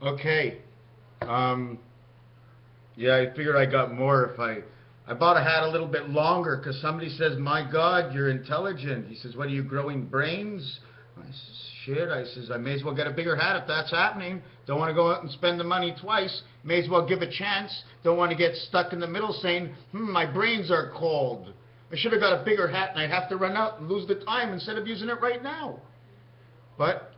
Okay. Um, yeah, I figured I got more if I bought a hat a little bit longer because somebody says, "My God, you're intelligent." He says, "What are you growing brains?" I says, "Shit." I says, "I may as well get a bigger hat if that's happening. Don't want to go out and spend the money twice. May as well give a chance. Don't want to get stuck in the middle saying, my brains are cold. I should have got a bigger hat and I'd have to run out and lose the time instead of using it right now." But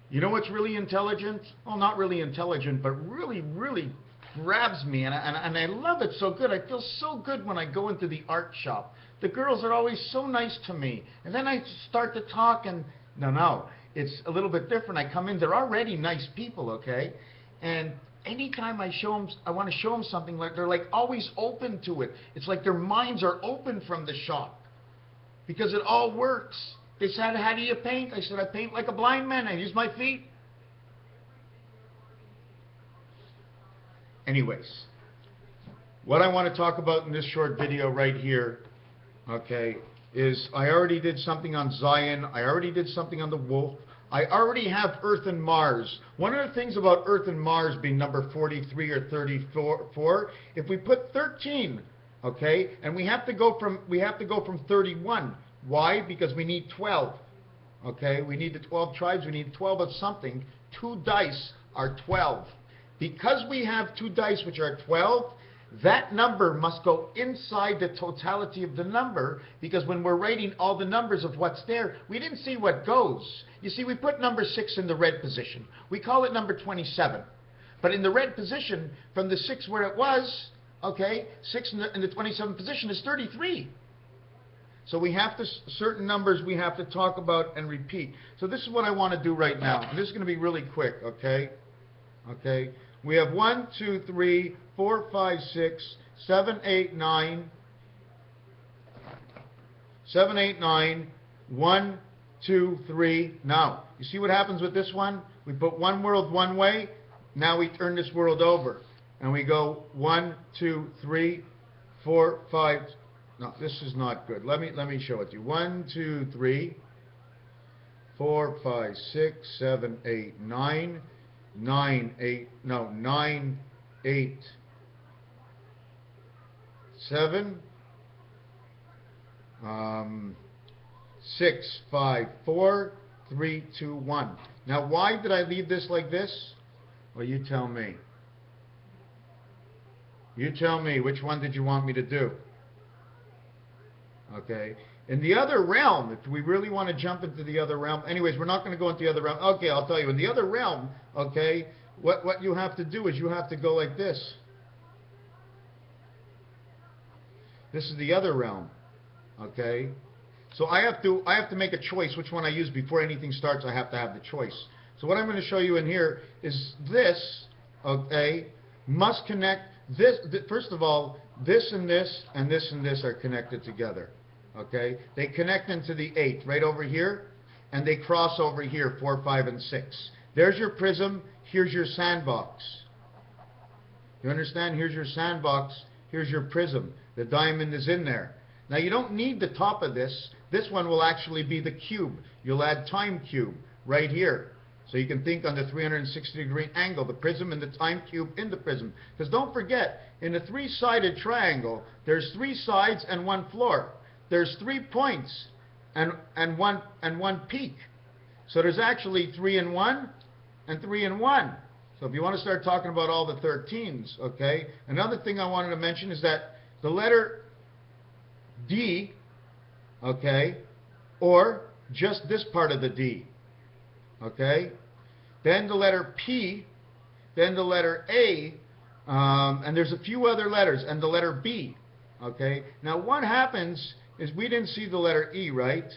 you know what's really intelligent? Well, not really intelligent, but really, really grabs me, and I love it so good. I feel so good when I go into the art shop. The girls are always so nice to me, and then I start to talk, and no, it's a little bit different. I come in, they're already nice people, okay? And anytime I show them, I want to show them something, like they're like always open to it. It's like their minds are open from the shop because it all works. They said, "How do you paint?" I said, "I paint like a blind man. I use my feet." Anyways, what I want to talk about in this short video right here, okay, is I already did something on Zion. I already did something on the wolf. I already have Earth and Mars. One of the things about Earth and Mars being number 43 or 34, if we put 13, okay, and we have to go from 31. Why? Because we need 12. Okay, we need the 12 tribes. We need 12 of something. 2 dice are 12. Because we have 2 dice which are 12, that number must go inside the totality of the number, because when we're writing all the numbers of what's there, we didn't see what goes. You see, we put number 6 in the red position. We call it number 27. But in the red position, from the 6 where it was, okay, 6 in the 27 position is 33. So we have to, certain numbers we have to talk about and repeat. So this is what I want to do right now. And this is going to be really quick, okay? Okay. We have 1, 2, 3, 4, 5, 6, 7, 8, 9. 7, 8, 9. 1, 2, 3. Now, you see what happens with this one? We put one world one way. Now we turn this world over. And we go 1, 2, 3, 4, 5. No, this is not good. Let me show it to you. 1, 2, 3, 4, 5, 6, 7, 8, 9, 9, 8, no, 9, 8, 7, 6, 5, 4, 3, 2, 1. Now, why did I leave this like this? Well, you tell me. You tell me, which one did you want me to do? Okay. In the other realm, if we really want to jump into the other realm, anyways, we're not going to go into the other realm. Okay, I'll tell you. In the other realm, okay, what you have to do is you have to go like this. This is the other realm. Okay. So I have to make a choice which one I use before anything starts. I have to have the choice. So what I'm going to show you in here is this, okay, must connect this. First of all, this and this and this and this are connected together. Okay, they connect into the 8 right over here, and they cross over here, 4, 5, and 6. There's your prism. Here's your sandbox. You understand? Here's your sandbox. Here's your prism. The diamond is in there. Now you don't need the top of this. This one will actually be the cube. You'll add time cube right here. So you can think on the 360-degree angle, the prism and the time cube in the prism. Because don't forget, in a 3-sided triangle, there's 3 sides and 1 floor. There's 3 points and one peak. So there's actually 3 and 1 and 3 and 1. So if you want to start talking about all the 13s, okay. Another thing I wanted to mention is that the letter D, okay, or just this part of the D, okay. Then the letter P, then the letter A, and there's a few other letters, and the letter B, okay. Now what happens is we didn't see the letter E, right?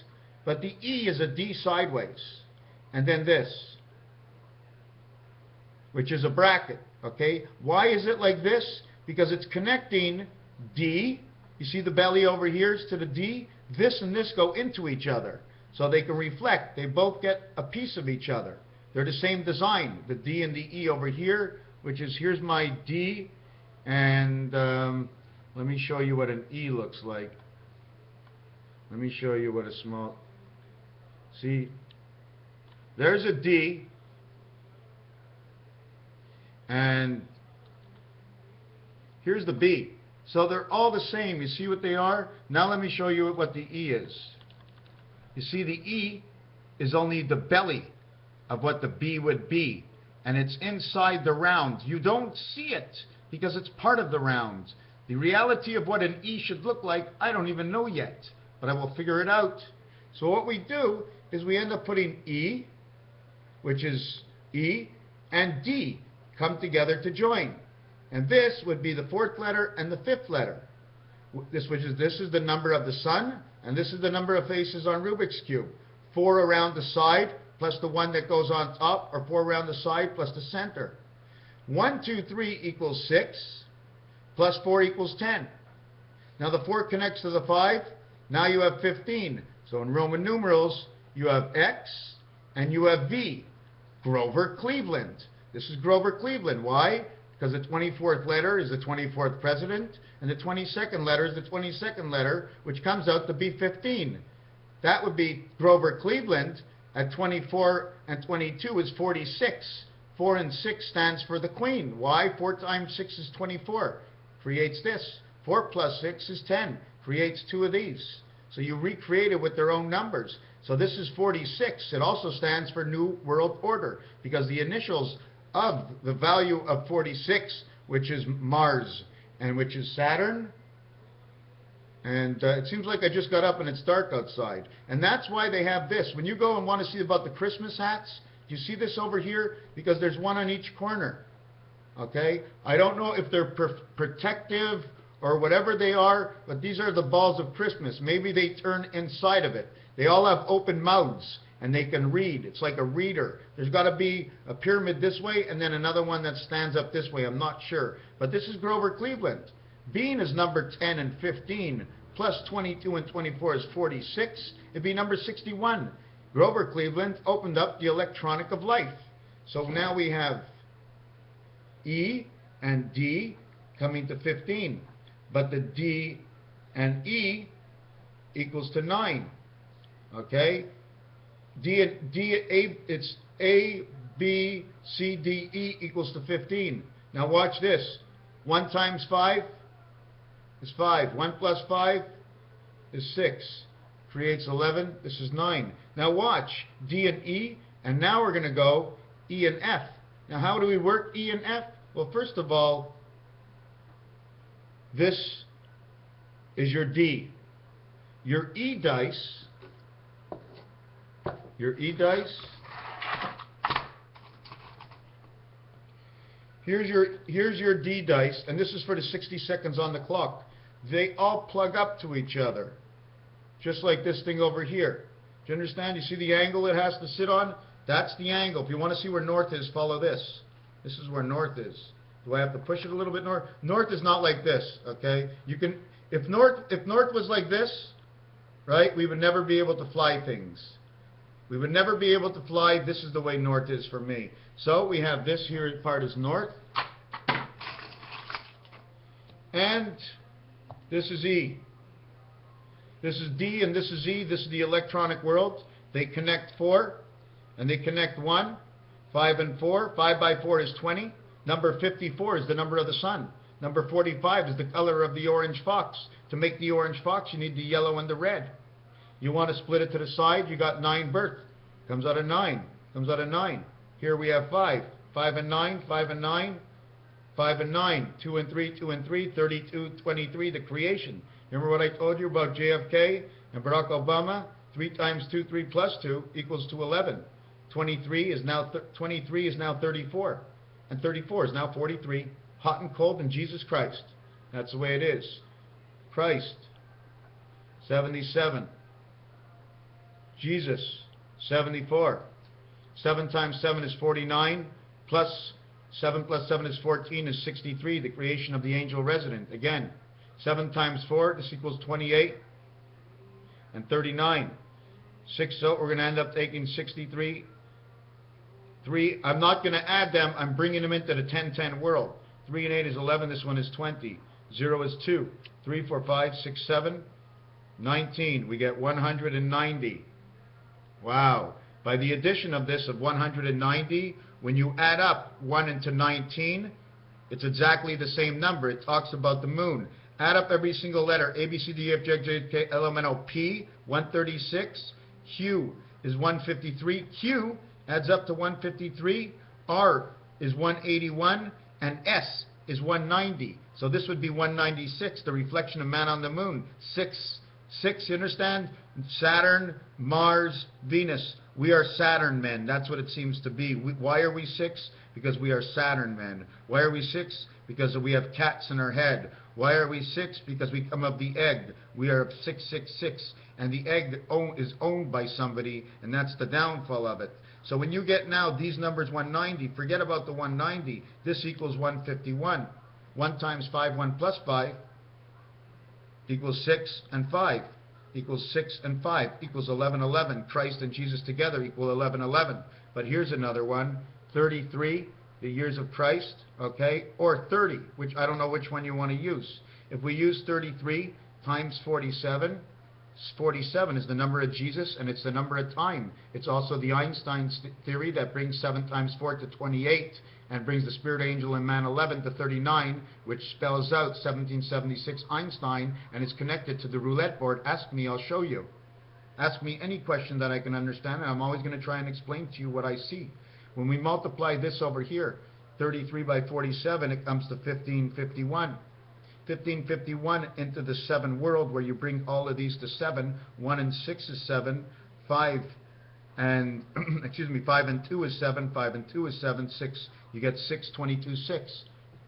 But the E is a D sideways. And then this, which is a bracket, okay? Why is it like this? Because it's connecting D, you see the belly over here is to the D, this and this go into each other. So they can reflect, they both get a piece of each other. They're the same design, the D and the E over here, which is, here's my D, and let me show you what an E looks like. Let me show you what a small, see, there's a D, And here's the B. So they're all the same. You see what they are? Now let me show you what the E is. You see, the E is only the belly of what the B would be. And it's inside the round. You don't see it because it's part of the round. The reality of what an E should look like, I don't even know yet. But I will figure it out. So what we do is we end up putting E, which is E, and D come together to join. And this would be the fourth letter and the fifth letter. This is the number of the sun, and this is the number of faces on Rubik's Cube. 4 around the side, plus the one that goes on top, or 4 around the side, plus the center. 1, 2, 3 equals 6, plus 4 equals 10. Now the 4 connects to the 5, now you have 15. So in Roman numerals, you have X, and you have V. Grover Cleveland. This is Grover Cleveland. Why? Because the 24th letter is the 24th president, and the 22nd letter is the 22nd letter, which comes out to be 15. That would be Grover Cleveland. At 24 and 22 is 46. 4 and 6 stands for the Queen. Why? 4 times 6 is 24. Creates this. 4 plus 6 is 10. Creates 2 of these. So you recreate it with their own numbers. So this is 46. It also stands for New World Order, because the initials of the value of 46, which is Mars, and which is Saturn. And it seems like I just got up and it's dark outside. And that's why they have this. When you go and want to see about the Christmas hats, you see this over here? Because there's one on each corner. Okay? I don't know if they're protective or whatever they are, but these are the balls of Christmas. Maybe they turn inside of it. They all have open mouths, and they can read. It's like a reader. There's got to be a pyramid this way, and then another one that stands up this way. I'm not sure. But this is Grover Cleveland. Bean is number 10 and 15, plus 22 and 24 is 46. It'd be number 61. Grover Cleveland opened up the electronic of life. So now we have E and D coming to 15. But the D and E equals to 9. Okay? It's A, B, C, D, E equals to 15. Now watch this. 1 times 5 is 5. 1 plus 5 is 6. Creates 11. This is 9. Now watch. D and E. And now we're going to go E and F. Now how do we work E and F? Well, first of all, this is your D. Your E dice. Here's your D dice, and this is for the 60 seconds on the clock. They all plug up to each other, just like this thing over here. Do you understand? You see the angle it has to sit on? That's the angle. If you want to see where north is, follow this. This is where north is. Do I have to push it a little bit north? North is not like this, okay? You can, if north was like this, right, we would never be able to fly things. We would never be able to fly. This is the way north is for me. So we have this here part is north. And this is E. This is D and this is E. This is the electronic world. They connect 4 and they connect 1. 5 and 4. 5 by 4 is 20. Number 54 is the number of the sun. Number 45 is the color of the orange fox. To make the orange fox, you need the yellow and the red. You want to split it to the side, you got 9 birth. Comes out of 9. Comes out of 9. Here we have 5. 5 and 9, 5 and 9, 5 and 9. 2 and 3, 2 and 3, 32, 23, the creation. Remember what I told you about JFK and Barack Obama? 3 times 2, 3 plus 2 equals to 11. 23 is now 34. And 34 is now 43. Hot and cold in Jesus Christ. That's the way it is. Christ, 77. Jesus, 74. 7 times 7 is 49. Plus 7 plus 7 is 14 is 63. The creation of the angel resident. Again, 7 times 4, this equals 28. And 39. 6, so we're going to end up taking 63. 3, I'm not going to add them. I'm bringing them into the 10-10 world. 3 and 8 is 11. This one is 20. 0 is 2. 3, 4, 5, 6, 7, 19. We get 190. Wow. By the addition of this of 190, when you add up 1 into 19, it's exactly the same number. It talks about the moon. Add up every single letter. A, B, C, D, E, F, G, H, I, K, L, M, N, O, P, 136. Q is 153. Q adds up to 153. R is 181. And S is 190. So this would be 196, the reflection of man on the moon. 6, you understand? Saturn, Mars, Venus. We are Saturn men. That's what it seems to be. Why are we 6? Because we are Saturn men. Why are we 6? Because we have cats in our head. Why are we 6? Because we come of the egg. We are 666. And the egg is owned by somebody, and that's the downfall of it. So when you get now these numbers 190, forget about the 190. This equals 151. 1 times 5, 1 plus 5 equals 6 and 5. Equals 6 and 5 equals 11, 11. Christ and Jesus together equal 11, 11. But here's another one. 33, the years of Christ, okay? Or 30, which I don't know which one you want to use. If we use 33 times 47, 47 is the number of Jesus, and it's the number of time. It's also the Einstein theory that brings 7 times 4 to 28, and brings the spirit angel in man 11 to 39, which spells out 1776 Einstein, and it's connected to the roulette board. Ask me, I'll show you. Ask me any question that I can understand, and I'm always going to try and explain to you what I see. When we multiply this over here, 33 by 47, it comes to 1551. 1551 into the 7 world, where you bring all of these to 7. 1 and 6 is 7. 5 and 5 and 2 is 7. 5 and 2 is 7. 6. You get 6, 22, 6.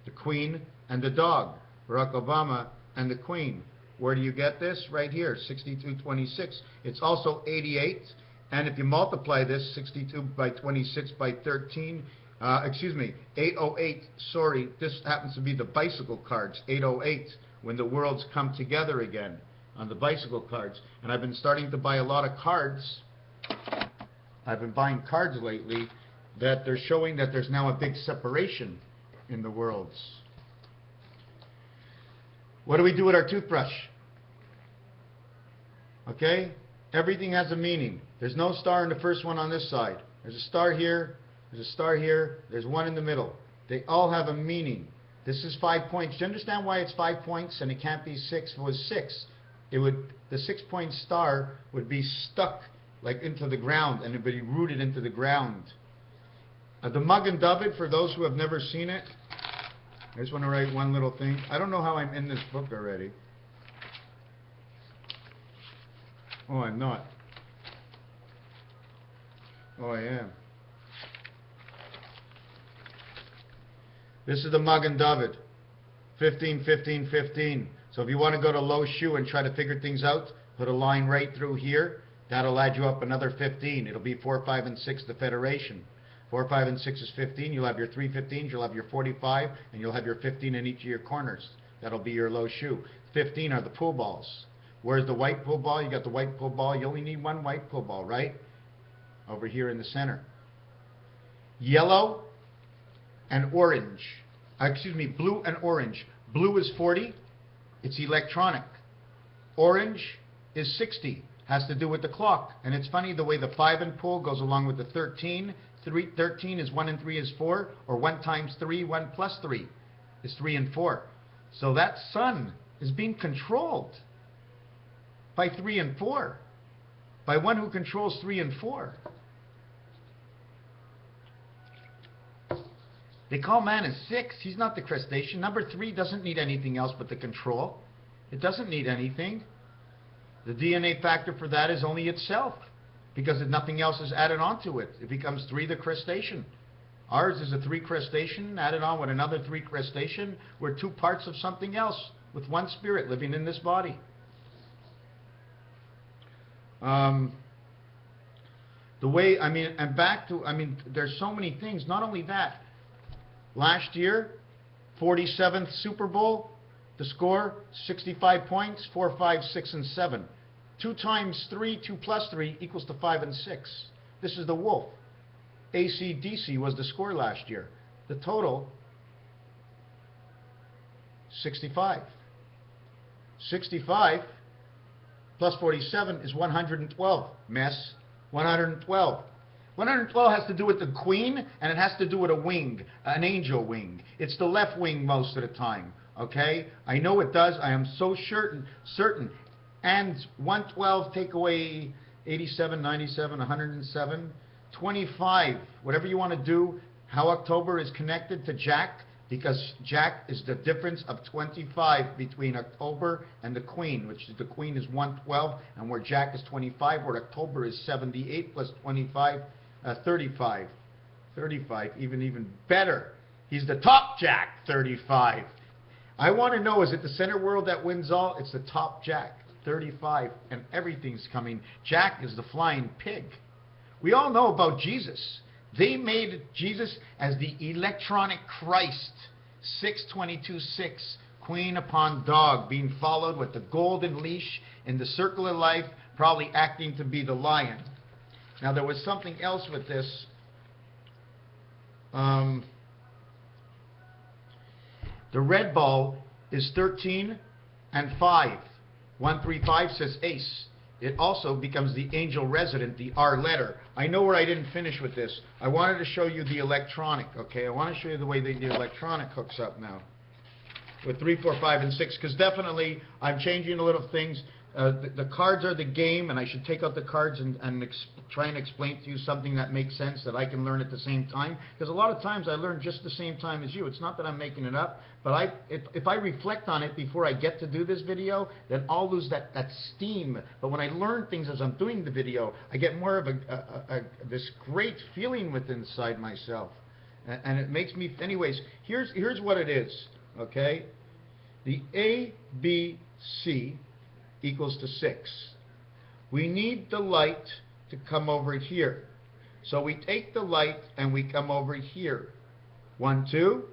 The Queen and the dog. Barack Obama and the Queen. Where do you get this? Right here, 62, 26. It's also 88. And if you multiply this, 62 by 26 by 13, 808, sorry, this happens to be the bicycle cards, 808, when the worlds come together again on the bicycle cards. And I've been starting to buy a lot of cards. I've been buying cards lately that they're showing that there's now a big separation in the worlds. What do we do with our toothbrush? Okay? Everything has a meaning. There's no star in the first one on this side. There's a star here. There's a star here. There's one in the middle. They all have a meaning. This is 5 points. Do you understand why it's 5 points and it can't be 6? If it was 6, the 6-point star would be stuck like into the ground, and it would be rooted into the ground. The Magen David, for those who have never seen it, I just want to write one little thing. I don't know how I'm in this book already. Oh, I'm not. Oh, I am. This is the Magen David. 15, 15, 15. So if you want to go to low shoe and try to figure things out, put a line right through here. That'll add you up another 15. It'll be 4, 5, and 6, the Federation. 4, 5, and 6 is 15. You'll have your 3 15s, you'll have your 45, and you'll have your 15 in each of your corners. That'll be your low shoe. 15 are the pool balls. Where's the white pool ball? You got the white pool ball. You only need one white pool ball, right? Over here in the center. Yellow and orange. Blue and orange. Blue is 40. It's electronic. Orange is 60. Has to do with the clock. And it's funny the way the 5 in pool goes along with the 13. 13 is 1 and 3 is 4. Or 1 times 3, 1 plus 3 is 3 and 4. So that sun is being controlled by 3 and 4. By one who controls 3 and 4. They call man as 6. He's not the crustacean. Number 3 doesn't need anything else but the control. It doesn't need anything. The DNA factor for that is only itself, because if nothing else is added onto it. It becomes 3, the crustacean. Ours is a 3 crustacean added on with another 3 crustacean. We're 2 parts of something else with one spirit living in this body. There's so many things. Not only that, last year, 47th Super Bowl, the score, 65 points, 4, 5, 6, and 7. 2 times 3, 2 plus 3 equals to 5 and 6. This is the wolf. AC/DC was the score last year. The total, 65. 65 plus 47 is 112. Mess. 112. 112 has to do with the queen, and it has to do with a wing, an angel wing. It's the left wing most of the time, okay? I know it does. I am so certain. And 112 take away 87, 97, 107, 25, whatever you want to do, how October is connected to Jack, because Jack is the difference of 25 between October and the Queen, which is the Queen is 112, and where Jack is 25, where October is 78 plus 25, 35. 35, even better. He's the top Jack, 35. I want to know, is it the center world that wins all? It's the top Jack, 35, and everything's coming. Jack is the flying pig. We all know about Jesus. They made Jesus as the electronic Christ, 622:6, queen upon dog, being followed with the golden leash in the circle of life, probably acting to be the lion. Now there was something else with this. The red ball is 13 and 5. 135 says ace. It also becomes the angel resident, the R letter. I know where I didn't finish with this. I wanted to show you the electronic, okay? I want to show you the way the electronic hooks up now with 3, 4, 5, and 6, because definitely I'm changing a little things. The cards are the game, and I should take out the cards and try and explain to you something that makes sense, that I can learn at the same time. Because a lot of times I learn just the same time as you. It's not that I'm making it up, but if I reflect on it before I get to do this video, then I'll lose that steam. But when I learn things as I'm doing the video, I get more of this great feeling within inside myself. And it makes me, anyways, here's what it is, okay? The ABC equals to 6. We need the light to come over here. So we take the light and we come over here. 1, 2.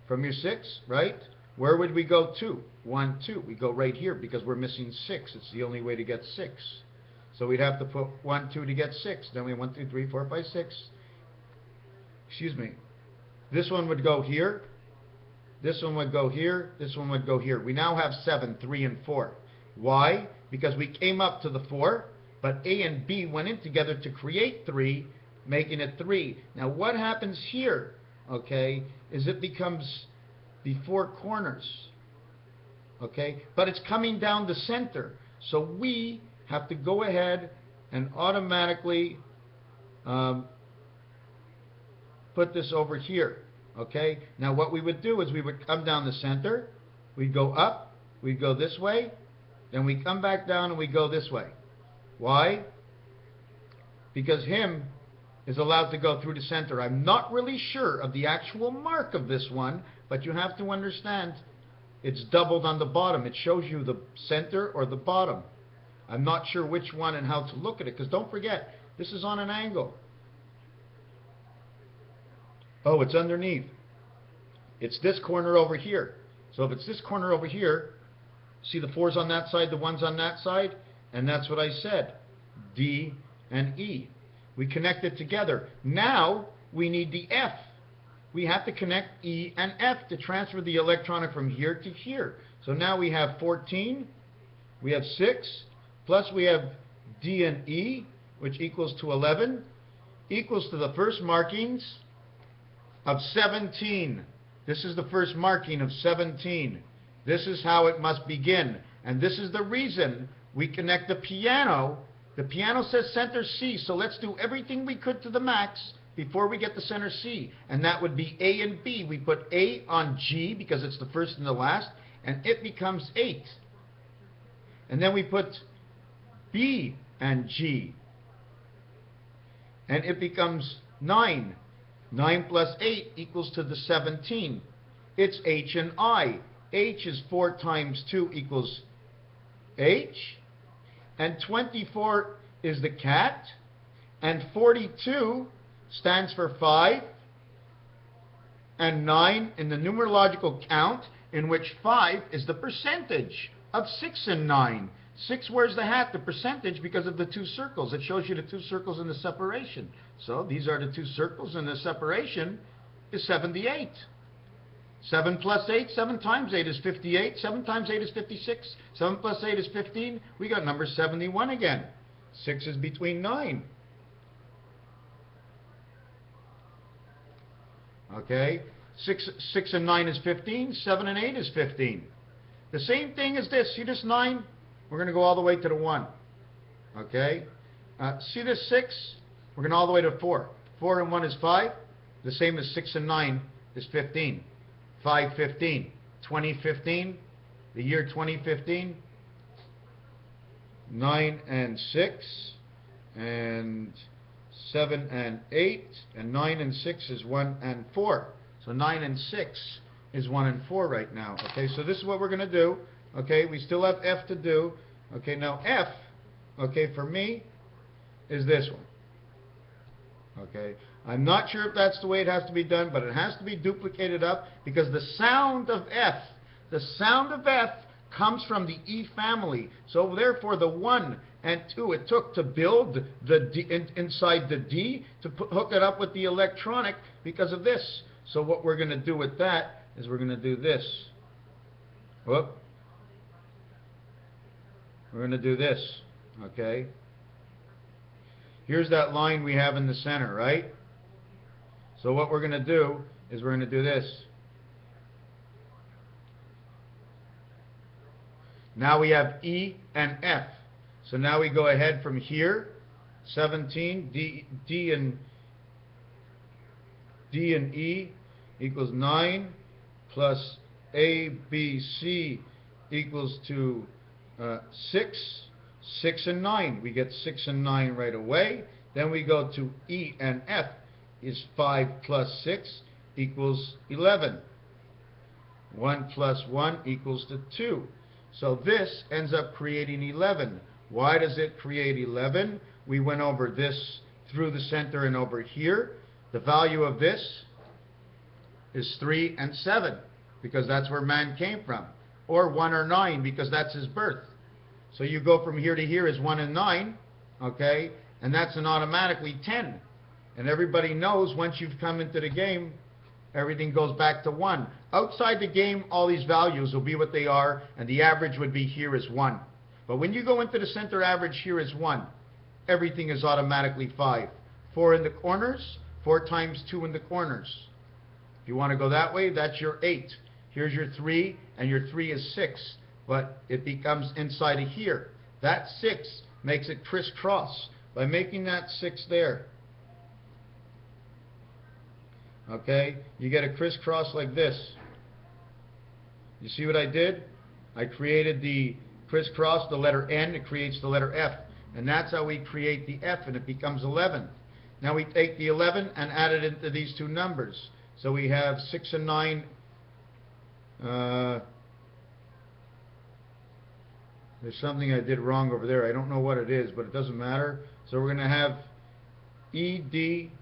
From your 6, right? Where would we go to? 1, 2. We go right here because we're missing 6. It's the only way to get 6. So we'd have to put 1, 2 to get 6. Then we 1, 2, 3, 4, 5, 6. Excuse me. This one would go here. This one would go here. This one would go here. We now have 7, 3, and 4. Why? Because we came up to the 4, but A and B went in together to create 3, making it 3. Now what happens here, okay, is it becomes the 4 corners, okay? But it's coming down the center. So we have to go ahead and automatically put this over here. Okay, now what we would do is we would come down the center, we'd go up, we'd go this way, then we come back down and we go this way. Why? Because him is allowed to go through the center. I'm not really sure of the actual mark of this one, but you have to understand it's doubled on the bottom. It shows you the center or the bottom. I'm not sure which one and how to look at it, because don't forget, this is on an angle. Oh, it's underneath. It's this corner over here. So if it's this corner over here, see the 4's on that side, the 1's on that side, and that's what I said. D and E. We connect it together. Now we need the F. We have to connect E and F to transfer the electronic from here to here. So now we have 14, we have 6, plus we have D and E, which equals to 11, equals to the first markings of 17. This is the first marking of 17. This is how it must begin. And this is the reason we connect the piano. The piano says center C, so let's do everything we could to the max before we get to center C. And that would be A and B. We put A on G because it's the first and the last, and it becomes 8. And then we put B and G, and it becomes 9. 9 plus 8 equals to the 17. It's H and I. H is 4 times 2 equals H. And 24 is the cat. And 42 stands for 5. And 9 in the numerological count, in which 5 is the percentage of 6 and 9. 6, where's the hat? The percentage, because of the 2 circles. It shows you the 2 circles in the separation. So these are the 2 circles, and the separation is 78. 7 plus 8, 7 times 8 is 58. 7 times 8 is 56. 7 plus 8 is 15. We got number 71 again. 6 is between 9. Okay? 6 and 9 is 15. 7 and 8 is 15. The same thing as this. See this 9? We're going to go all the way to the 1. Okay? See this 6? We're going all the way to 4. 4 and 1 is 5. The same as 6 and 9 is 15. 5, 15. 2015. The year 2015. 9 and 6. And 7 and 8. And 9 and 6 is 1 and 4. So 9 and 6 is 1 and 4 right now. Okay, so this is what we're going to do. Okay, we still have F to do. Okay, now F, okay, for me, is this one. Okay, I'm not sure if that's the way it has to be done, but it has to be duplicated up because the sound of F comes from the E family. So therefore the 1 and 2 it took to build the D, inside the D to hook it up with the electronic because of this. So what we're going to do with that is we're going to do this. Whoop. We're going to do this. Okay. Here's that line we have in the center, right? So what we're going to do is we're going to do this. Now we have E and F. So now we go ahead from here. 17, D and E equals 9 plus A, B, C equals to 6. 6 and 9. We get 6 and 9 right away. Then we go to E and F is 5 plus 6 equals 11. 1 plus 1 equals to 2. So this ends up creating 11. Why does it create 11? We went over this through the center and over here. The value of this is 3 and 7 because that's where man came from. Or 1 or 9 because that's his birth. So you go from here to here is 1 and 9, okay? And that's an automatically 10. And everybody knows once you've come into the game, everything goes back to 1. Outside the game, all these values will be what they are, and the average would be here is 1. But when you go into the center average, here is 1. Everything is automatically 5. 4 in the corners, 4 times 2 in the corners. If you want to go that way, that's your 8. Here's your 3, and your 3 is 6. But it becomes inside of here. That 6 makes it crisscross. By making that 6 there, okay, you get a crisscross like this. You see what I did? I created the crisscross, the letter N, it creates the letter F. And that's how we create the F, and it becomes 11. Now we take the 11 and add it into these two numbers. So we have 6 and 9. There's something I did wrong over there. I don't know what it is, but it doesn't matter. So we're going to have E, D,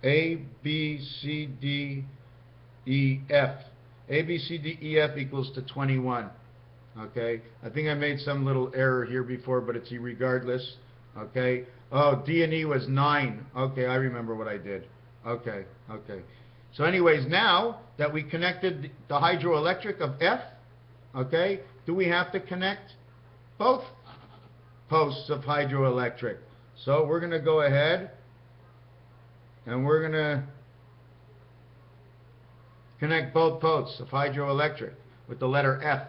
A, B, C, D, E, F. A, B, C, D, E, F equals to 21. Okay? I think I made some little error here before, but it's regardless. Okay? Oh, D and E was 9. Okay, I remember what I did. Okay, okay. So anyways, now that we connected the hydroelectric of F, okay, do we have to connect both posts of hydroelectric? So we're going to go ahead and we're going to connect both posts of hydroelectric with the letter F.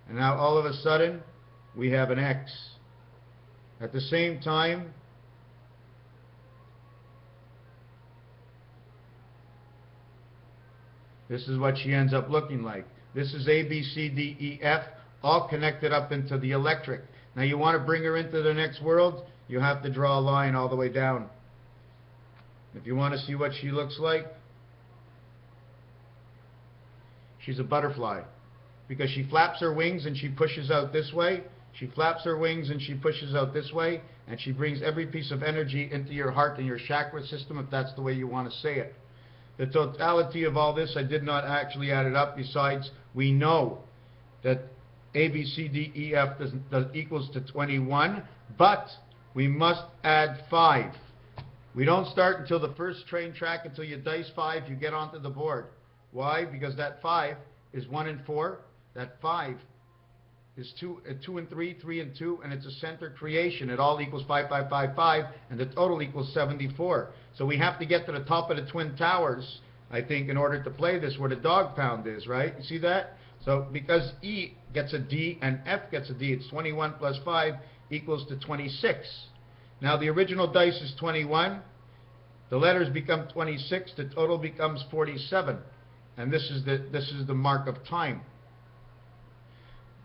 And now all of a sudden we have an X. At the same time, this is what she ends up looking like. This is A, B, C, D, E, F, all connected up into the electric. Now you want to bring her into the next world, you have to draw a line all the way down. If you want to see what she looks like, she's a butterfly. Because she flaps her wings and she pushes out this way. She flaps her wings and she pushes out this way. And she brings every piece of energy into your heart and your chakra system, if that's the way you want to say it. The totality of all this, I did not actually add it up. Besides, we know that A, B, C, D, E, F equals to 21, but we must add 5. We don't start until the first train track, until you dice 5, you get onto the board. Why? Because that 5 is 1 and 4. That 5 is 2 and 3, 3 and 2, and it's a center creation. It all equals 5, 5, 5, 5, and the total equals 74. So we have to get to the top of the Twin Towers, I think, in order to play this, where the dog pound is, right? You see that? So because E gets a D and F gets a D, it's 21 plus 5 equals to 26. Now the original dice is 21. The letters become 26. The total becomes 47. And this is the mark of time.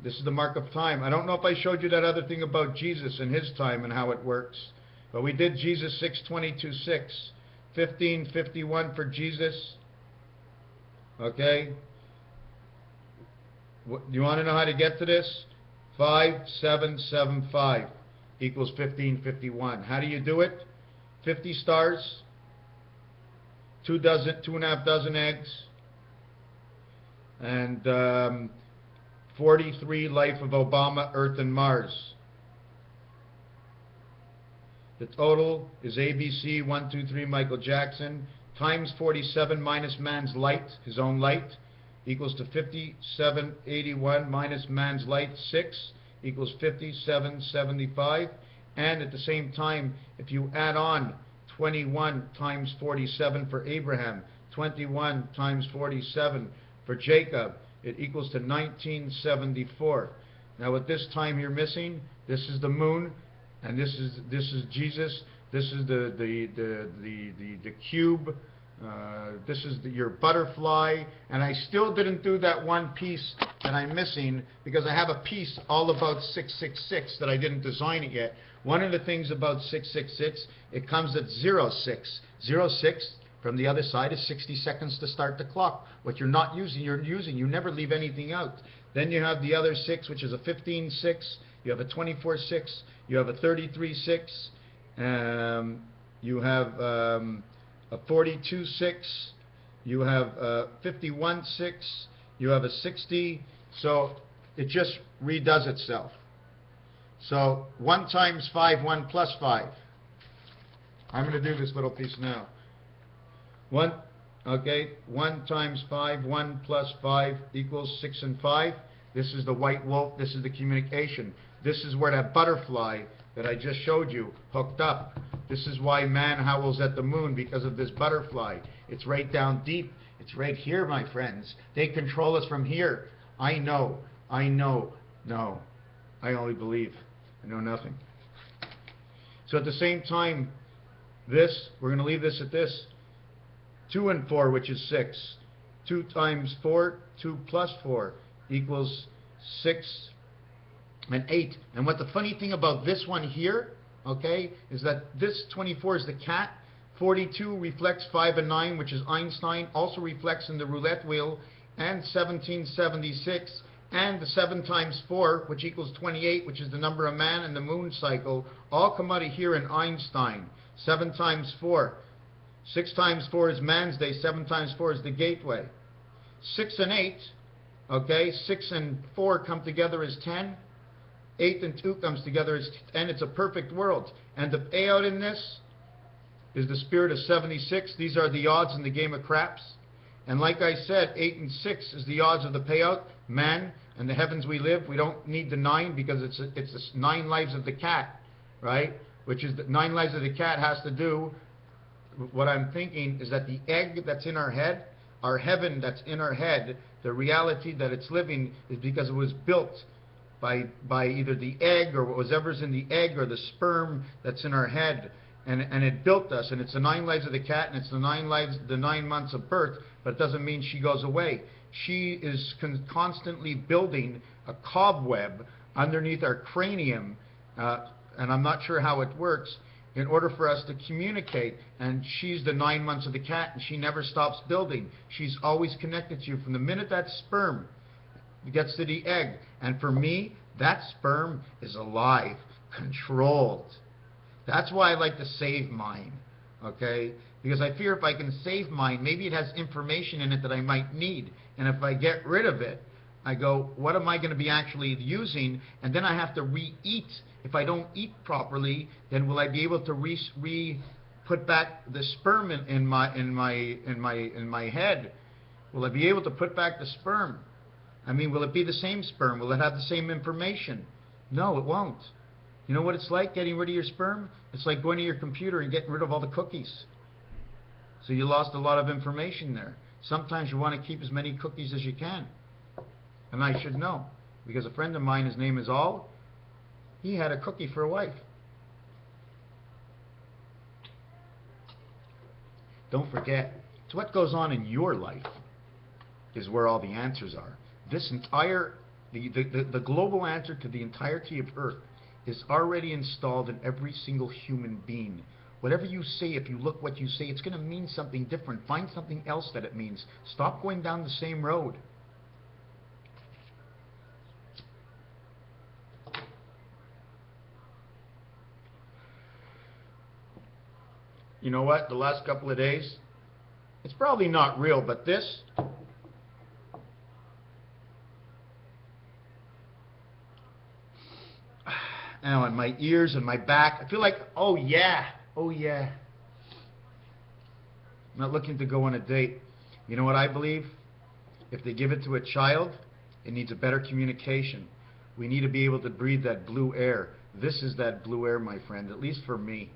This is the mark of time. I don't know if I showed you that other thing about Jesus and his time and how it works. But we did Jesus 6:22, 6. 15:51 for Jesus. Okay? You want to know how to get to this? 5775 equals 1551. How do you do it? 50 stars, 2.5 dozen eggs, and 43 Life of Obama, Earth and Mars. The total is ABC 123 Michael Jackson times 47 minus man's light, his own light, equals to 5781 minus man's light 6 equals 5775. And at the same time, if you add on 21 times 47 for Abraham, 21 times 47 for Jacob, it equals to 1974. Now with this time you're missing, this is the moon, and this is Jesus. This is the cube. This is your butterfly, and I still didn't do that one piece that I'm missing, because I have a piece all about 666 that I didn't design it yet. One of the things about 666, it comes at 06. 06 from the other side is 60 seconds to start the clock. What you're not using, you're using. You never leave anything out. Then you have the other 6, which is a 15-6. You have a 24-6. You have a 33-6. You have a 42-6. You have a 51-6. You have a 60. So it just redoes itself. So 1 times 5, 1 plus 5. I'm going to do this little piece now. 1 times 5, 1 plus 5 equals 6 and 5. This is the white wolf. This is the communication. This is where that butterfly that I just showed you hooked up. This is why man howls at the moon, because of this butterfly. It's right down deep. It's right here, my friends. They control us from here. I know. No. I only believe. I know nothing. So at the same time, this, we're going to leave this at this. 2 and 4, which is 6. 2 times 4, 2 plus 4 equals 6 and 8. And what the funny thing about this one here, okay, is that this 24 is the cat. 42 reflects 5 and 9, which is Einstein, also reflects in the roulette wheel, and 1776, and the 7 times 4, which equals 28, which is the number of man and the moon cycle, all come out of here in Einstein. 7 times 4. 6 times 4 is man's day. 7 times 4 is the gateway. 6 and 8, okay, 6 and 4 come together as 10. 8 and 2 comes together as 10. It's a perfect world. And the payout in this is the spirit of 76. These are the odds in the game of craps. And like I said, 8 and 6 is the odds of the payout. Man and the heavens we live. We don't need the 9, because it's the 9 lives of the cat, right? Which is the 9 lives of the cat has to do. What I'm thinking is that the egg that's in our head, our heaven that's in our head, the reality that it's living is because it was built by either the egg or whatever's in the egg or the sperm that's in our head, and it built us. And it's the 9 lives of the cat, and it's the 9 lives, the 9 months of birth. But it doesn't mean she goes away. She is constantly building a cobweb underneath our cranium, and I'm not sure how it works, in order for us to communicate. And she's the 9 months of the cat, and she never stops building. She's always connected to you from the minute that sperm gets to the egg. And for me, that sperm is alive, controlled. That's why I like to save mine, okay? Because I fear if I can save mine, maybe it has information in it that I might need. And if I get rid of it, I go, what am I going to be actually using? And then I have to re-eat. If I don't eat properly, then will I be able to put back the sperm in my head? Will I be able to put back the sperm? I mean, will it be the same sperm? Will it have the same information? No, it won't. You know what it's like getting rid of your sperm? It's like going to your computer and getting rid of all the cookies. So you lost a lot of information there. Sometimes you want to keep as many cookies as you can. And I should know, because a friend of mine, his name is Al, he had a cookie for a wife. Don't forget, it's what goes on in your life is where all the answers are. This entire, the global answer to the entirety of Earth is already installed in every single human being. Whatever you say, if you look what you say, it's going to mean something different. Find something else that it means. Stop going down the same road. You know what? The last couple of days, it's probably not real, but this, now in my ears and my back, I feel like, oh yeah. I'm not looking to go on a date. You know what I believe? If they give it to a child, it needs a better communication. We need to be able to breathe that blue air. This is that blue air, my friend, at least for me.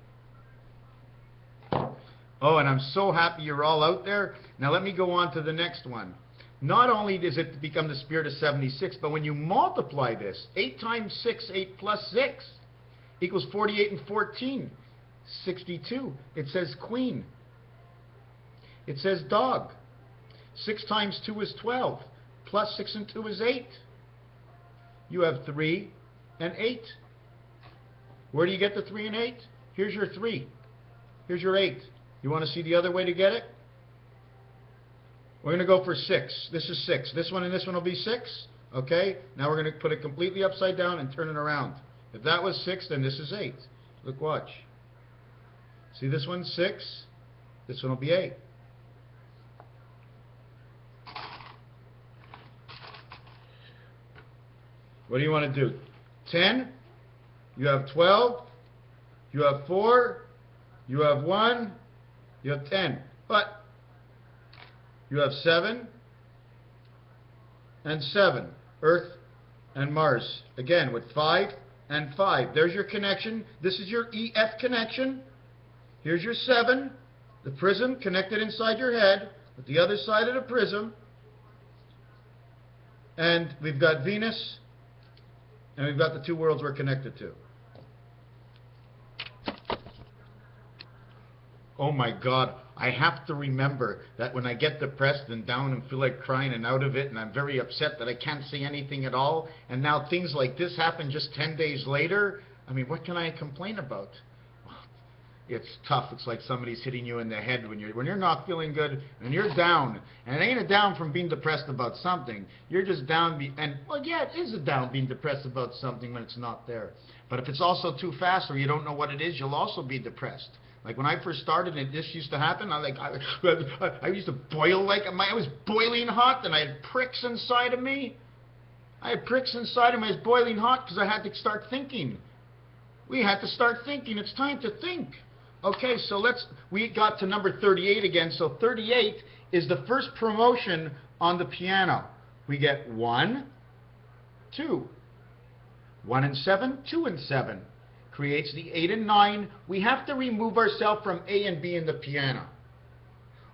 Oh, and I'm so happy you're all out there. Now let me go on to the next one. Not only does it become the spirit of 76, but when you multiply this, 8 times 6, 8 plus 6, equals 48 and 14, 62. It says queen. It says dog. 6 times 2 is 12, plus 6 and 2 is 8. You have 3 and 8. Where do you get the 3 and 8? Here's your 3. Here's your 8. You want to see the other way to get it? We're going to go for 6. This is 6. This one and this one will be 6. Okay? Now we're going to put it completely upside down and turn it around. If that was 6, then this is 8. Look, watch. See, this one's 6. This one will be 8. What do you want to do? 10. You have 12. You have 4. You have 1. You have 10. But you have 7 and 7. Earth and Mars. Again, with 5 and 5. There's your connection. This is your EF connection. Here's your 7. The prism connected inside your head with the other side of the prism. And we've got Venus. And we've got the 2 worlds we're connected to. Oh my God, I have to remember that when I get depressed and down and feel like crying and out of it, and I'm very upset that I can't say anything at all, and now things like this happen just 10 days later, I mean, what can I complain about? It's tough. It's like somebody's hitting you in the head when you're not feeling good and you're down. And it ain't a down from being depressed about something. You're just down, well, yeah, it is a down being depressed about something when it's not there. But if it's also too fast or you don't know what it is, you'll also be depressed. Like when I first started and this used to happen, I used to boil like, I was boiling hot and I had pricks inside of me. I had pricks inside of me. I was boiling hot because I had to start thinking. We had to start thinking. It's time to think. Okay, so we got to number 38 again. So 38 is the first promotion on the piano. We get 1, 2. 1 and 7, 2 and 7. Creates the 8 and 9. We have to remove ourselves from A and B in the piano.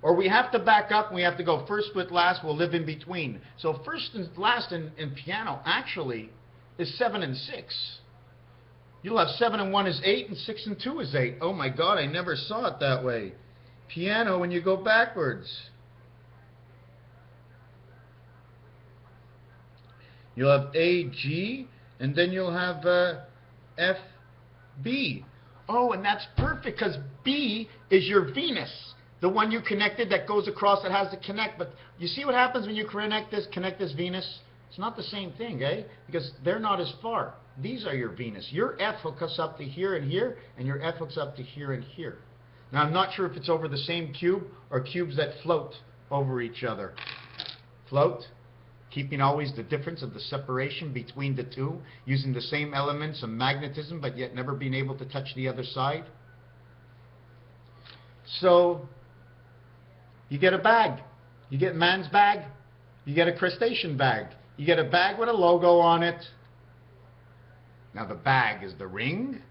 Or we have to back up and we have to go first with last. We'll live in between. So first and last in piano actually is 7 and 6. You'll have 7 and 1 is 8 and 6 and 2 is 8. Oh my God, I never saw it that way. Piano when you go backwards. You'll have A, G, and then you'll have F, B. Oh, and that's perfect because B is your Venus. The one you connected that goes across, that has to connect. But you see what happens when you connect this Venus? It's not the same thing, eh? Because they're not as far. These are your Venus. Your F hooks up to here and here, and your F hooks up to here and here. Now, I'm not sure if it's over the same cube or cubes that float over each other. Float, keeping always the difference of the separation between the two, using the same elements of magnetism, but yet never being able to touch the other side. So, you get a bag. You get man's bag. You get a crustacean bag. You get a bag with a logo on it. Now the bag is the ring,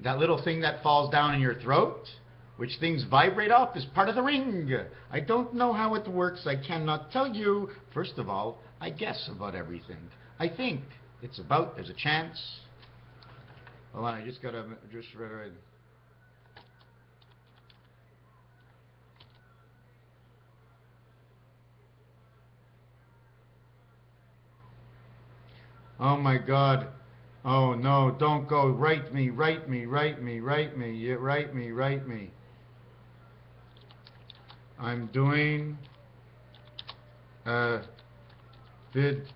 that little thing that falls down in your throat, which things vibrate off as part of the ring. I don't know how it works. I cannot tell you. First of all, I guess about everything. I think it's about, there's a chance. Hold on, I just gotta, just right. Oh my God. Oh no, don't go. Write me, write me, write me, write me, write me, write me. I'm doing a vid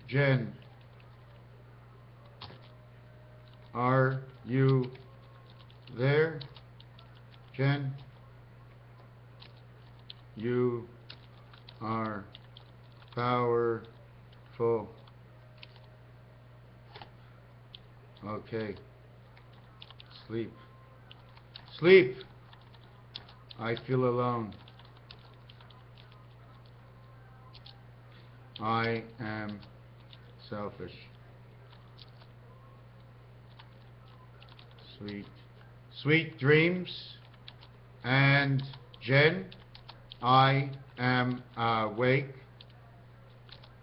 gen. Are you there, Jen? You are powerful. Okay. Sleep. Sleep. I feel alone. I am selfish. Sweet. Sweet dreams. And Jen, I am awake.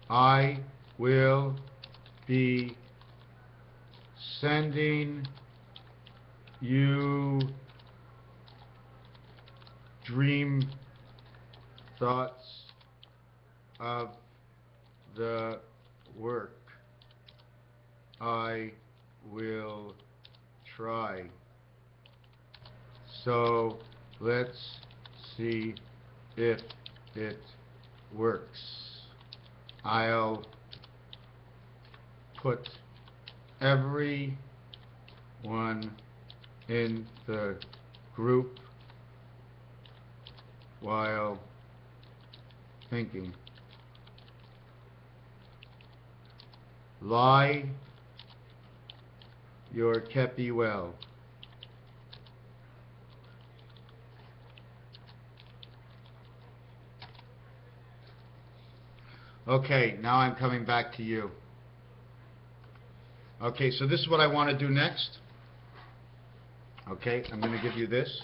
I will be sending you dream thoughts of the work I will try. So let's see if it works. I'll put everyone in the group while thinking. Lie your kepi well. Okay, now I'm coming back to you. Okay, so this is what I want to do next. Okay, I'm going to give you this.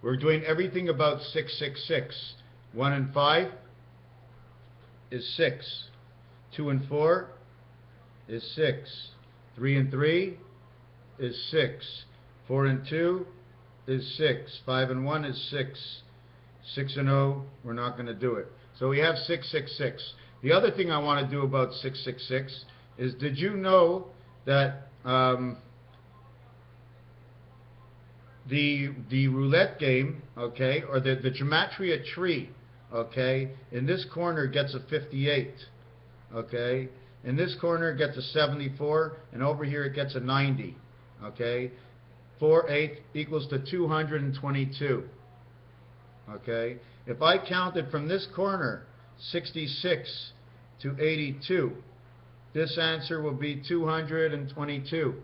We're doing everything about 666. 1 and 5 is 6. 2 and 4 is 6. 3 and 3 is 6. 4 and 2 is 6. 5 and 1 is 6. 6 and 0, we're not going to do it. So we have 666. The other thing I want to do about 666 is, did you know that the roulette game, okay, or the gematria tree, okay, in this corner gets a 58, okay, in this corner it gets a 74, and over here it gets a 90, okay. 4/8 equals to 222, okay. If I counted from this corner 66 to 82, this answer will be 222.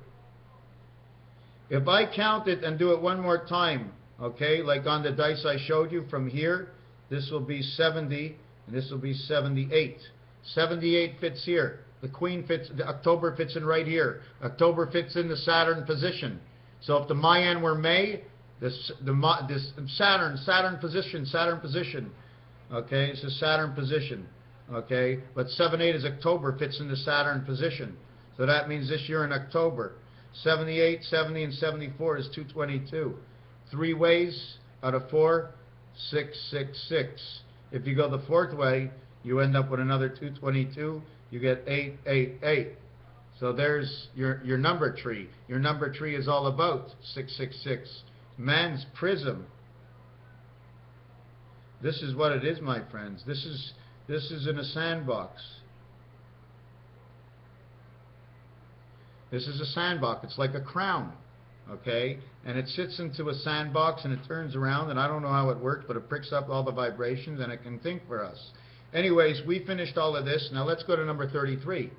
If I count it and do it one more time, okay, like on the dice I showed you from here, this will be 70 and this will be 78. 78 fits here. The Queen fits, the October fits in right here. October fits in the Saturn position. So if the Mayan were May, this Saturn position. Okay, it's a Saturn position. Okay, but 7/8 is October, fits in the Saturn position. So that means this year in October. 78, 70, and 74 is 222. 3 ways out of 4, 666. If you go the 4th way, you end up with another 222. You get 888. So there's your number tree. Your number tree is all about 666. Man's prism. This is what it is, my friends. This is in a sandbox. This is a sandbox. It's like a crown, okay? And it sits into a sandbox and it turns around, and I don't know how it works, but it picks up all the vibrations and it can think for us. Anyways, we finished all of this. Now let's go to number 33,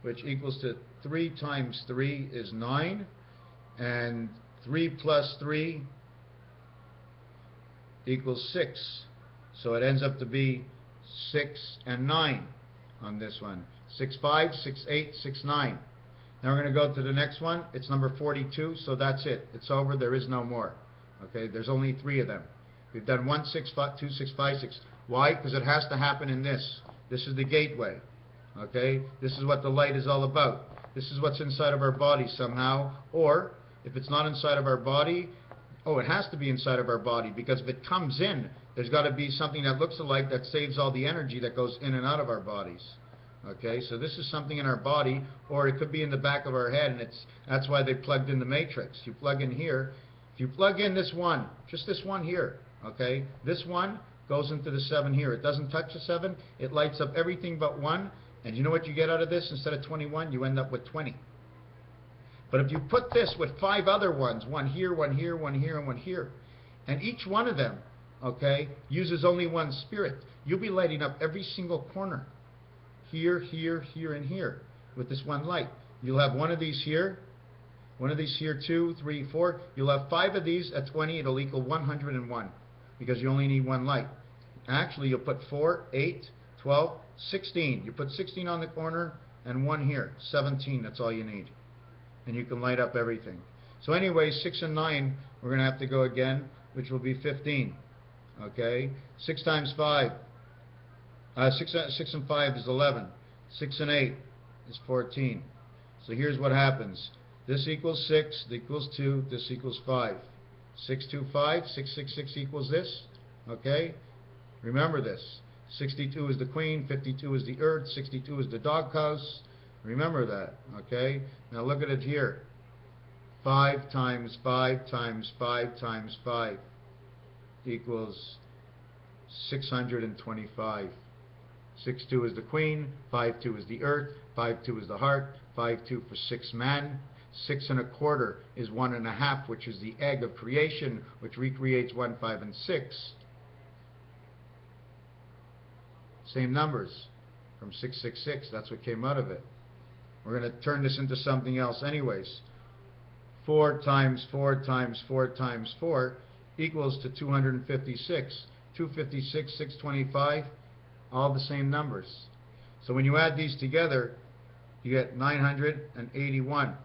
which equals to 3 times 3 is 9, and 3 plus 3 equals 6. So it ends up to be 6 and 9 on this one. 6, 5, 6, 8, 6, 9. Now we're going to go to the next one. It's number 42, so that's it. It's over. There is no more. Okay, there's only 3 of them. We've done 1, 6, 5, 2, 6, 5, 6. Why? Because it has to happen in this. This is the gateway. Okay, this is what the light is all about. This is what's inside of our body somehow. Or if it's not inside of our body, oh, it has to be inside of our body, because if it comes in, there's got to be something that looks alike that saves all the energy that goes in and out of our bodies. Okay, so this is something in our body, or it could be in the back of our head, and that's why they plugged in the matrix. You plug in here. If you plug in this one, just this one here, okay, this one goes into the 7 here. It doesn't touch the 7. It lights up everything but 1. And you know what you get out of this? Instead of 21, you end up with 20. But if you put this with 5 other ones, one here, one here, one here, and one here, and each one of them, okay, uses only one spirit, you'll be lighting up every single corner. Here, here, here, and here with this one light. You'll have one of these here, one of these here, 2, 3, 4. You'll have 5 of these at 20. It'll equal 101 because you only need one light. Actually, you'll put 4, 8, 12, 16. You put 16 on the corner and 1 here. 17, that's all you need. And you can light up everything. So anyway, 6 and 9, we're going to have to go again, which will be 15. Okay? 6 times 5. 6 and 5 is 11. 6 and 8 is 14. So here's what happens. This equals 6, this equals 2, this equals 5. 6, 2, 5, 6, 6, 6 equals this. Okay? Remember this. 62 is the queen, 52 is the earth, 62 is the doghouse. Remember that. Okay? Now look at it here. 5 times 5 times 5 times 5 equals 625. 6-2 is the queen, 5-2 is the earth, 5-2 is the heart, 5-2 for 6 man. 6 1/4 is 1 1/2, which is the egg of creation, which recreates 1, 5, and 6. Same numbers from 666. That's what came out of it. We're going to turn this into something else anyways. 4 times 4 times 4 times 4 equals to 256. 256, 625, all the same numbers. So when you add these together, you get 981.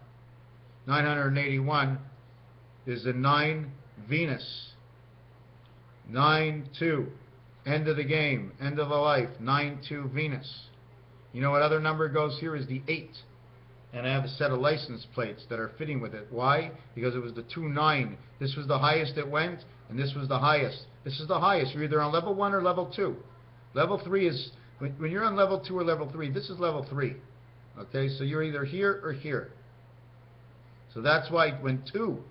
981 is the 9 Venus. 9-2. End of the game. End of the life. 9-2 Venus. You know what other number goes here is the 8. And I have a set of license plates that are fitting with it. Why? Because it was the 2-9. This was the highest it went, and this was the highest. This is the highest. You're either on level 1 or level 2. Level 3 is, when you're on level 2 or level 3, this is level 3. Okay, so you're either here or here. So that's why when 2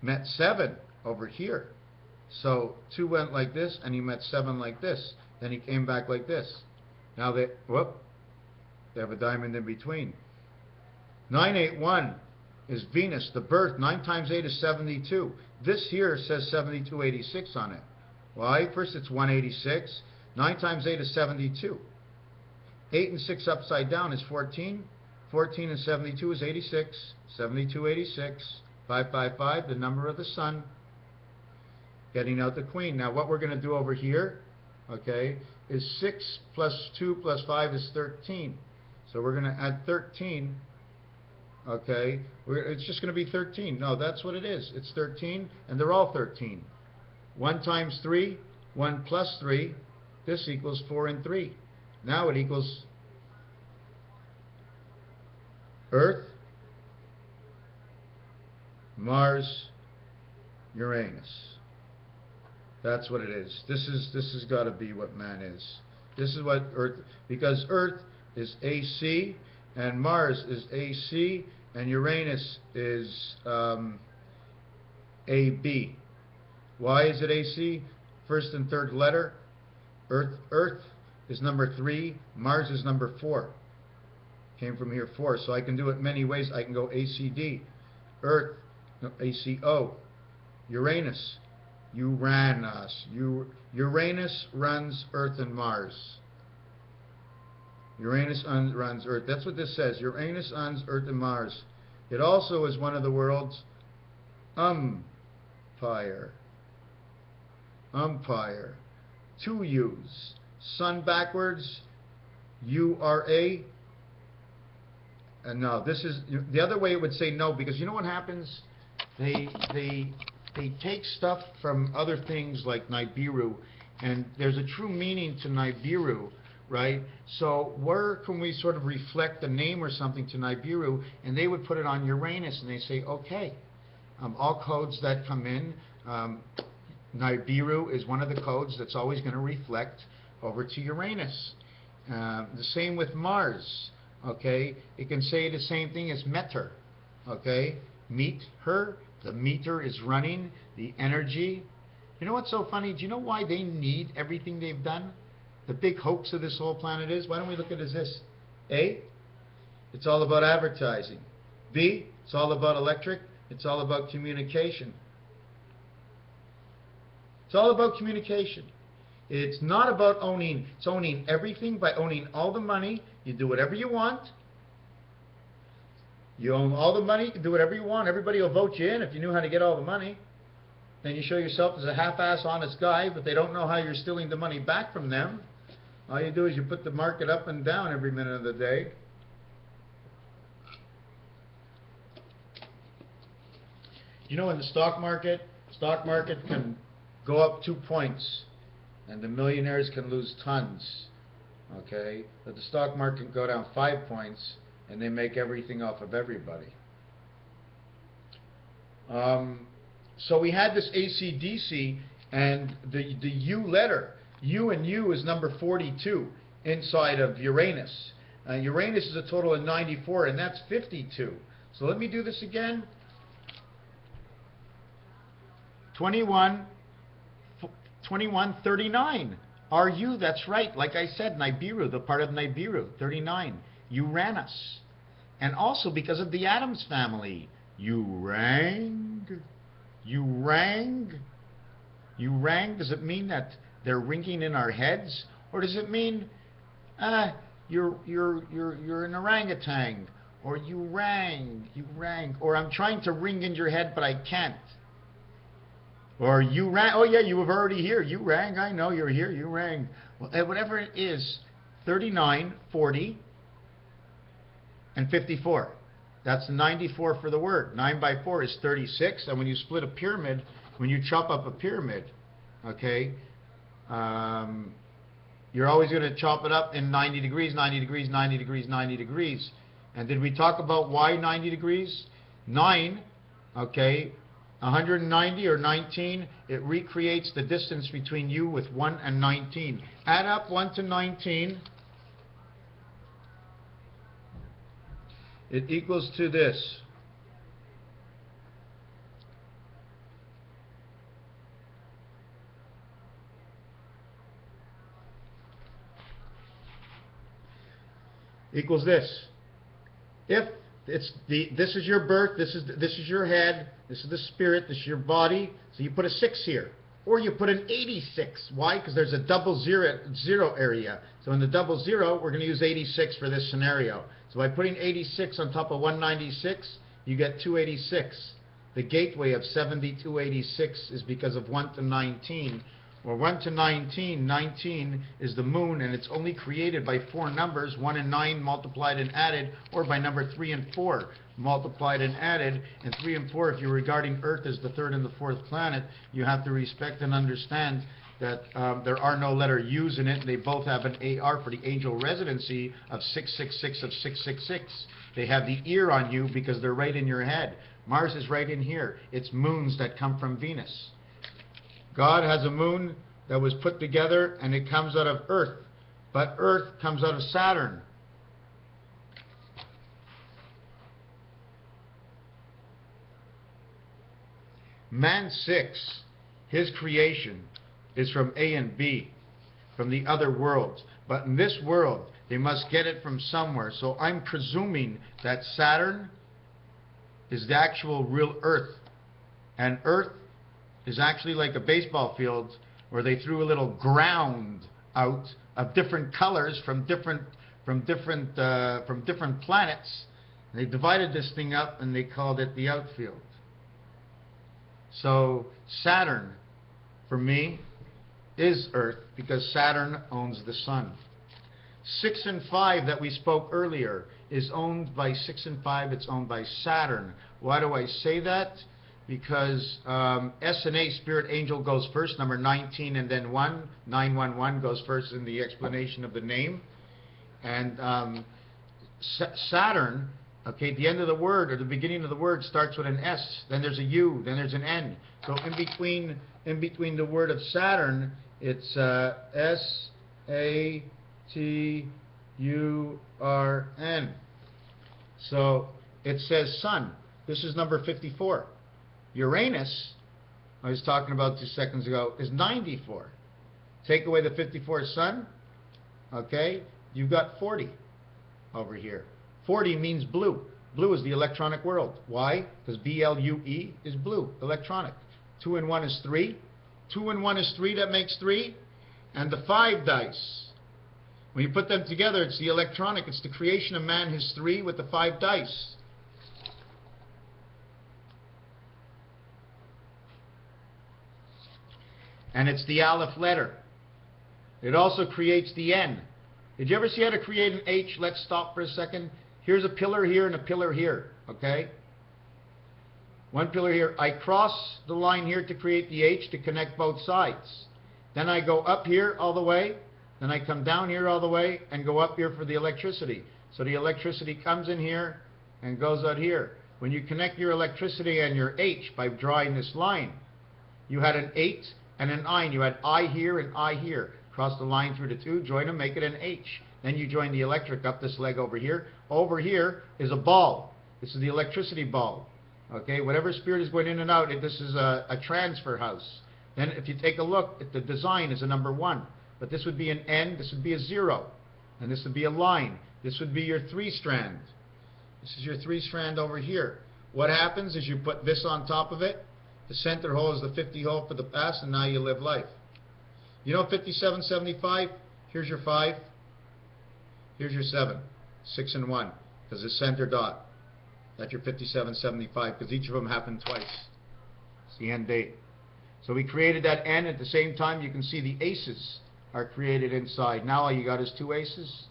met 7 over here, so 2 went like this, and he met 7 like this. Then he came back like this. Now they have a diamond in between. 981 is Venus, the birth. 9 times 8 is 72. This here says 7286 on it. Why? First it's 186. 9 times 8 is 72. 8 and 6 upside down is 14. 14 and 72 is 86. 7286. 555, the number of the sun. Getting out the queen. Now what we're going to do over here, okay, is 6 plus 2 plus 5 is 13. So we're going to add 13. Okay, it's just going to be 13. No, that's what it is. It's 13, and they're all 13. 1 times 3, 1 plus 3, this equals 4 and 3. Now it equals Earth, Mars, Uranus. That's what it is. This has got to be what man is. This is what Earth, because Earth is AC, and Mars is AC, and Uranus is AB. Why is it AC? First and third letter. Earth is number 3. Mars is number 4. Came from here 4. So I can do it many ways. I can go ACD. Earth, no, ACO. Uranus. Uranus. Uranus runs Earth and Mars. Uranus runs Earth. That's what this says. Uranus runs Earth and Mars. It also is one of the world's umpire. Umpire. 2 U's. Sun backwards. URA. And no, this is the other way. It would say no, because you know what happens? They they take stuff from other things like Nibiru, and there's a true meaning to Nibiru, right? So where can we sort of reflect the name or something to Nibiru, and they would put it on Uranus, and they say, okay, all codes that come in, Nibiru is one of the codes that's always going to reflect over to Uranus. The same with Mars, okay? It can say the same thing as meter, okay? Meet her, the meter is running, the energy. You know what's so funny? Do you know why they need everything they've done? The big hoax of this whole planet is, why don't we look at it as this? A, it's all about advertising. B, it's all about electric. It's all about communication. It's all about communication. It's not about owning. It's owning everything by owning all the money. You do whatever you want. You own all the money. You can do whatever you want. Everybody will vote you in if you knew how to get all the money. Then you show yourself as a half-ass honest guy, but they don't know how you're stealing the money back from them. All you do is you put the market up and down every minute of the day. You know, in the stock market can go up 2 points, and the millionaires can lose tons, okay? But the stock market can go down 5 points, and they make everything off of everybody. So we had this AC/DC, and the U letter, U and U is number 42 inside of Uranus. Uranus is a total of 94, and that's 52. So let me do this again. 21, 39. RU, that's right. Like I said, Nibiru, the part of Nibiru, 39. Uranus. And also because of the Addams family. Urang. Urang. Urang, does it mean that they're ringing in our heads? Or does it mean you're an orangutan? Or you rang. Or I'm trying to ring in your head, but I can't. Or you rang, oh yeah, you were already here. You rang, I know you're here, you rang. Well, whatever it is, 39, 40, and 54. That's 94 for the word. 9 by 4 is 36, and when you split a pyramid, when you chop up a pyramid, okay, you're always going to chop it up in 90 degrees, 90 degrees, 90 degrees, 90 degrees. And did we talk about why 90 degrees? 9, okay, 190 or 19, it recreates the distance between you with 1 and 19. Add up 1 to 19. It equals to this. Equals this. If it's this is your birth, this is your head, this is the spirit, this is your body. So you put a 6 here, or you put an 86. Why? Because there's a double zero area. So in the double zero, we're going to use 86 for this scenario. So by putting 86 on top of 196, you get 286. The gateway of 7286 is because of 1 to 19. Well, 1 to 19, 19 is the moon, and it's only created by 4 numbers, 1 and 9 multiplied and added, or by number 3 and 4 multiplied and added. And 3 and 4, if you're regarding Earth as the 3rd and the 4th planet, you have to respect and understand that there are no letter U's in it. They both have an AR for the angel residency of 666 of 666. They have the ear on you because they're right in your head. Mars is right in here. It's moons that come from Venus. God has a moon that was put together, and it comes out of Earth. But Earth comes out of Saturn. Man 6, his creation, is from A and B, from the other worlds. But in this world, they must get it from somewhere. So I'm presuming that Saturn is the actual real Earth. And Earth is actually like a baseball field where they threw a little ground out of different colors from different planets. And they divided this thing up and they called it the outfield. So Saturn, for me, is Earth because Saturn owns the sun. 6 and 5 that we spoke earlier is owned by 6 and 5. It's owned by Saturn. Why do I say that? because S and A, spirit angel, goes first, number 19 and then 1. 911 goes first in the explanation of the name. And Saturn, okay, the end of the word or the beginning of the word starts with an S, then there's a U, then there's an N. So in between the word of Saturn, it's S-A-T-U-R-N. So it says sun. This is number 54. Uranus, I was talking about 2 seconds ago, is 94. Take away the 54 sun, okay, you've got 40 over here. 40 means blue. Blue is the electronic world. Why? Because B-L-U-E is blue, electronic. 2 and 1 is 3. 2 and 1 is 3, that makes 3. And the 5 dice. When you put them together, it's the electronic. It's the creation of man, his 3 with the 5 dice. And it's the Aleph letter. It also creates the N. Did you ever see how to create an H? Let's stop for a second. Here's a pillar here and a pillar here, okay? One pillar here. I cross the line here to create the H to connect both sides. Then I go up here all the way. Then I come down here all the way and go up here for the electricity. So the electricity comes in here and goes out here. When you connect your electricity and your H by drawing this line, you had an 8 and an 9. You had I here and I here. Cross the line through the two, join them, make it an H. Then you join the electric up this leg over here. Over here is a ball. This is the electricity ball. Okay, whatever spirit is going in and out, this is a transfer house. Then if you take a look at the design, is a number 1. But this would be an N, this would be a 0. And this would be a line. This would be your 3-strand. This is your 3-strand over here. What happens is you put this on top of it. The center hole is the 50 hole for the past, and now you live life. You know 5775? Here's your 5. Here's your 7. 6 and 1. Because the center dot. That's your 5775, because each of them happened twice. It's the end date. So we created that N. At the same time, you can see the aces are created inside. Now all you got is 2 aces.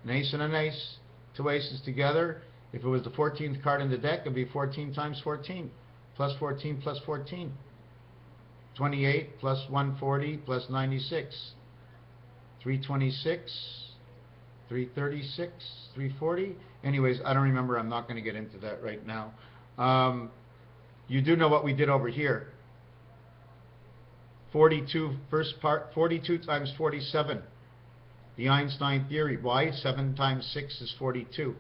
An ace and an ace. 2 aces together. If it was the 14th card in the deck, it would be 14 times 14. Plus 14 plus 14. 28 plus 140 plus 96. 326. 336. 340. Anyways, I don't remember. I'm not going to get into that right now. You do know what we did over here. 42, first part, 42 times 47. The Einstein theory. Why? 7 times 6 is 42.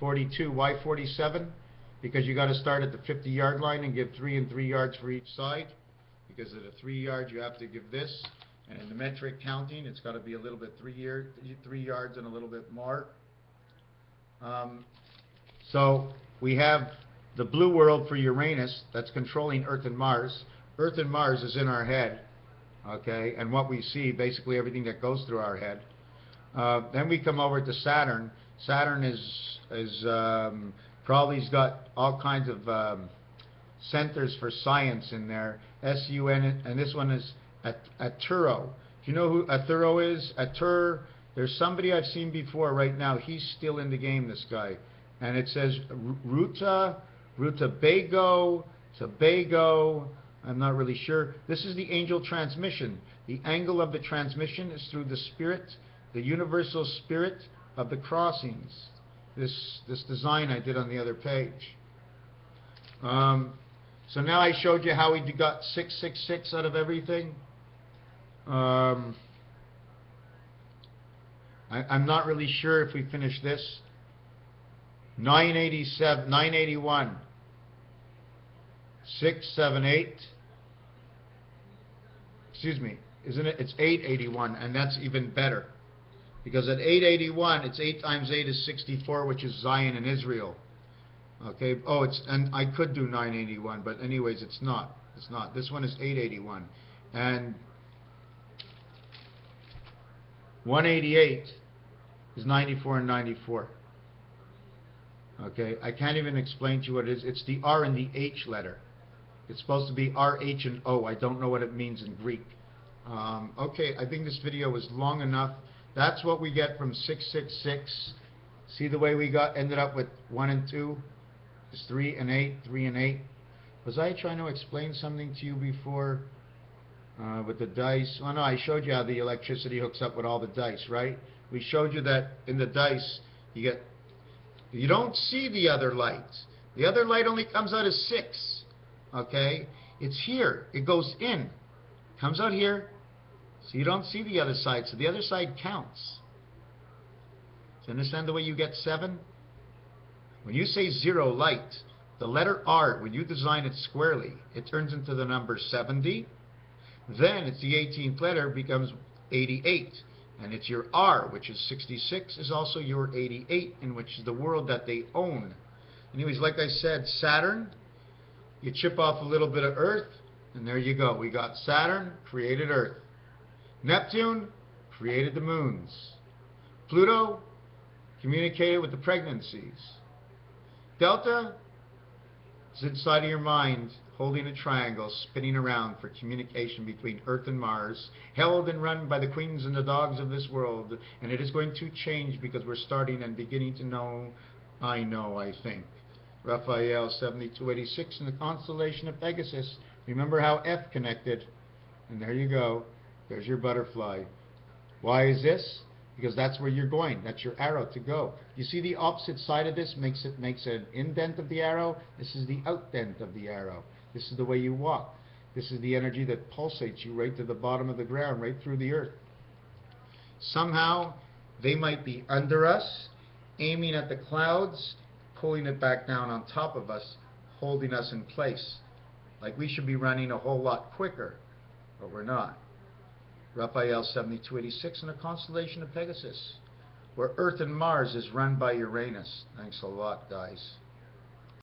42. Why 47? Because you got to start at the 50-yard line and give 3 and 3 yards for each side. Because at the 3 yards, you have to give this. And in the metric counting, it's got to be a little bit 3 yards and a little bit more. So we have the blue world for Uranus that's controlling Earth and Mars. Earth and Mars is in our head, okay, and what we see, basically everything that goes through our head. Then we come over to Saturn. Saturn is probably got all kinds of centers for science in there. S-U-N, and this one is Arturo. Do you know who Arturo is? Arturo. There's somebody I've seen before right now. He's still in the game, this guy. And it says Rutabago, Tobago. I'm not really sure. This is the angel transmission. The angle of the transmission is through the spirit, the universal spirit of the crossings. This design I did on the other page. So now I showed you how we got 666 out of everything. I'm not really sure if we finished this. 987, 981, 678. Excuse me, isn't it? It's 881, and that's even better. Because at 881, it's 8 times 8 is 64, which is Zion and Israel. Okay. Oh, and I could do 981, but anyways, it's not. It's not. This one is 881, and 188 is 94 and 94. Okay. I can't even explain to you what it is. It's the R and the H letter. It's supposed to be R, H, and O. I don't know what it means in Greek. Okay. I think this video was long enough. That's what we get from 666. See the way we ended up with 1 and 2? It's 3 and 8, 3 and 8. Was I trying to explain something to you before with the dice? Oh no, I showed you how the electricity hooks up with all the dice, right? We showed you that in the dice you don't see the other light. The other light only comes out as 6. Okay? It's here. It goes in. Comes out here. So you don't see the other side. So the other side counts. Do you understand the way you get 7? When you say 0 light, the letter R, when you design it squarely, it turns into the number 70. Then it's the 18th letter, becomes 88. And it's your R, which is 66, is also your 88, in which is the world that they own. Anyways, like I said, Saturn, you chip off a little bit of Earth, and there you go. We got Saturn, created Earth. Neptune, created the moons. Pluto, communicated with the pregnancies. Delta is inside of your mind, holding a triangle, spinning around for communication between Earth and Mars, held and run by the queens and the dogs of this world. And it is going to change because we're starting and beginning to know, I think. Raphael 7286 in the constellation of Pegasus. Remember how F connected. And there you go. There's your butterfly. Why is this? Because that's where you're going. That's your arrow to go. You see the opposite side of this makes an indent of the arrow. This is the outdent of the arrow. This is the way you walk. This is the energy that pulsates you right to the bottom of the ground, right through the earth. Somehow, they might be under us, aiming at the clouds, pulling it back down on top of us, holding us in place. Like we should be running a whole lot quicker, but we're not. Raphael 7286 in the constellation of Pegasus, where Earth and Mars is run by Uranus. Thanks a lot, guys.